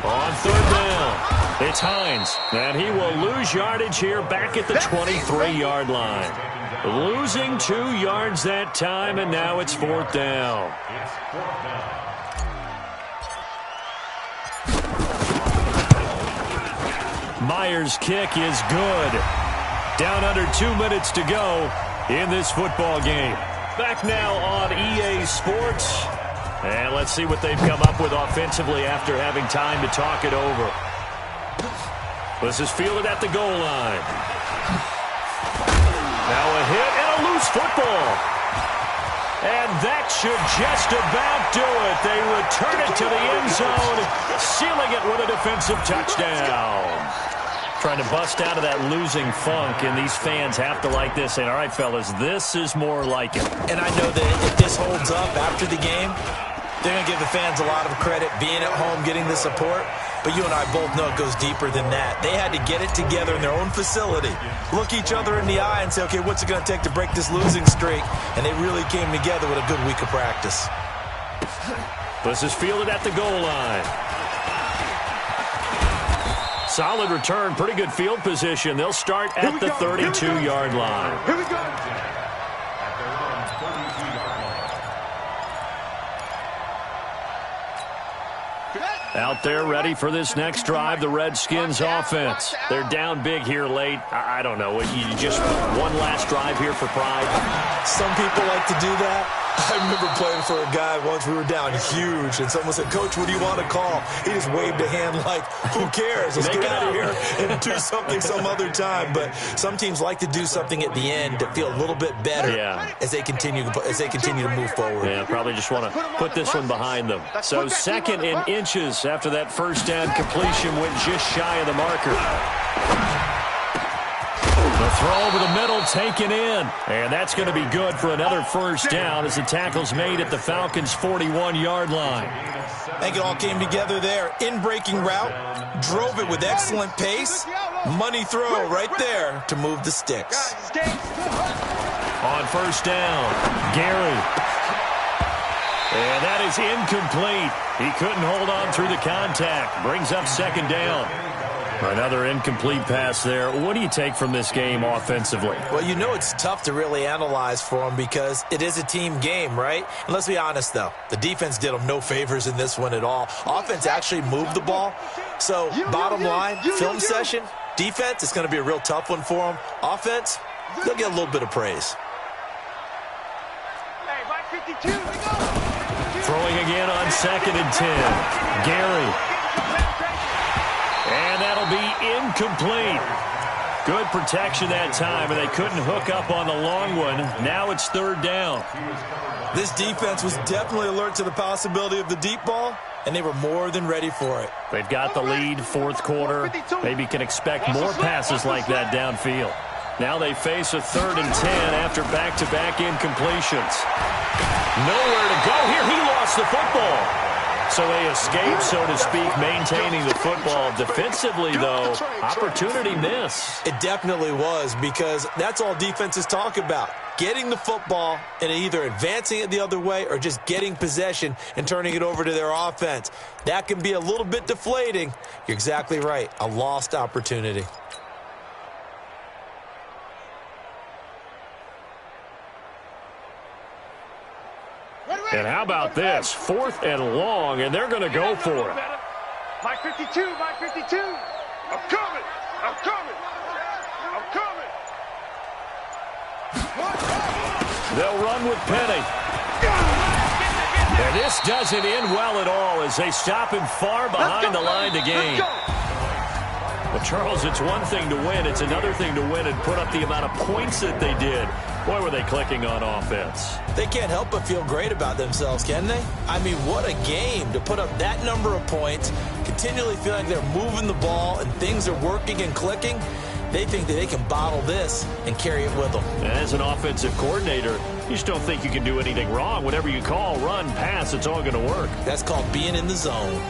On 3rd down, it's Hines, and he will lose yardage here back at the 23-yard line. Losing 2 yards that time, and now it's 4th down. It's 4th down. Myers' kick is good. Down under 2 minutes to go in this football game. Back now on EA Sports. And let's see what they've come up with offensively after having time to talk it over. This is fielded at the goal line. Now a hit and a loose football. And that should just about do it. They return it to the end zone, sealing it with a defensive touchdown. Trying to bust out of that losing funk, and these fans have to like this. And all right, fellas, this is more like it. And I know that if this holds up after the game, they're going to give the fans a lot of credit being at home, getting the support. But you and I both know it goes deeper than that. They had to get it together in their own facility, look each other in the eye and say, okay, what's it going to take to break this losing streak? And they really came together with a good week of practice. This is fielded at the goal line. Solid return, pretty good field position. They'll start at the 32-yard line. Here we go. At their own 32-yard line. Out there ready for this next drive, the Redskins offense. They're down big here late. I don't know. You just one last drive here for pride? Some people like to do that. I remember playing for a guy once. We were down huge, and someone said, Coach, what do you want to call? He just waved a hand like, who cares? Let's get out of here and do something some other time. But some teams like to do something at the end to feel a little bit better as they continue to move forward. Yeah, probably just want to put this one behind them. So 2nd and inches after that first down completion went just shy of the marker. The throw over the middle taken in. And that's going to be good for another first down as the tackle's made at the Falcons' 41-yard line. I think it all came together there. In-breaking route, drove it with excellent pace. Money throw right there to move the sticks. On first down, Gary. And that is incomplete. He couldn't hold on through the contact. Brings up 2nd down. Another incomplete pass there. What do you take from this game offensively? Well, you know it's tough to really analyze for them because it is a team game, right? And let's be honest, though. The defense did them no favors in this one at all. Offense actually moved the ball. So, bottom line, film session, defense, it's going to be a real tough one for them. Offense, they'll get a little bit of praise. Hey, right 52, we go. Throwing again on 2nd and 10. Gary. And that'll be incomplete. Good protection that time, and they couldn't hook up on the long one. Now it's 3rd down. This defense was definitely alert to the possibility of the deep ball, and they were more than ready for it. They've got the lead, 4th quarter. Maybe can expect more passes like that downfield. Now they face a 3rd and 10 after back-to-back incompletions. Nowhere to go here. He lost the football. So they escape, so to speak, maintaining the football. Defensively, though, opportunity miss. It definitely was, because that's all defenses talk about. Getting the football and either advancing it the other way or just getting possession and turning it over to their offense. That can be a little bit deflating. You're exactly right. A lost opportunity. And how about this? 4th and long, and they're going to go for it. My 52, my 52. I'm coming. I'm coming. I'm coming. They'll run with Penny. And this doesn't end well at all as they stop him far behind the line to gain. Well, Charles, it's one thing to win. It's another thing to win and put up the amount of points that they did. Boy, were they clicking on offense. They can't help but feel great about themselves, can they? I mean, what a game to put up that number of points, continually feel like they're moving the ball and things are working and clicking. They think that they can bottle this and carry it with them. As an offensive coordinator, you just don't think you can do anything wrong. Whatever you call, run, pass, it's all going to work. That's called being in the zone.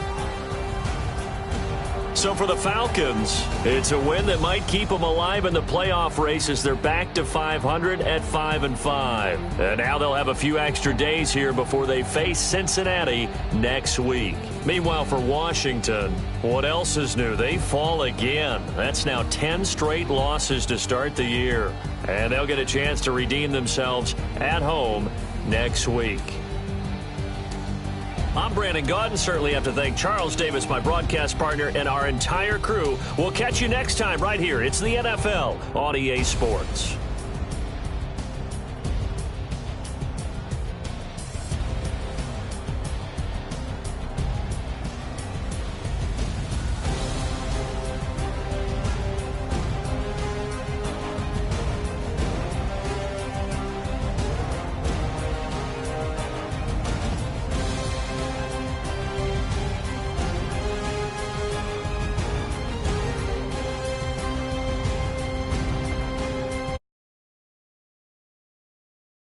So for the Falcons, it's a win that might keep them alive in the playoff race as they're back to 500 at 5-5. And now they'll have a few extra days here before they face Cincinnati next week. Meanwhile, for Washington, what else is new? They fall again. That's now 10 straight losses to start the year. And they'll get a chance to redeem themselves at home next week. I'm Brandon Gaudin. Certainly have to thank Charles Davis, my broadcast partner, and our entire crew. We'll catch you next time right here. It's the NFL on EA Sports.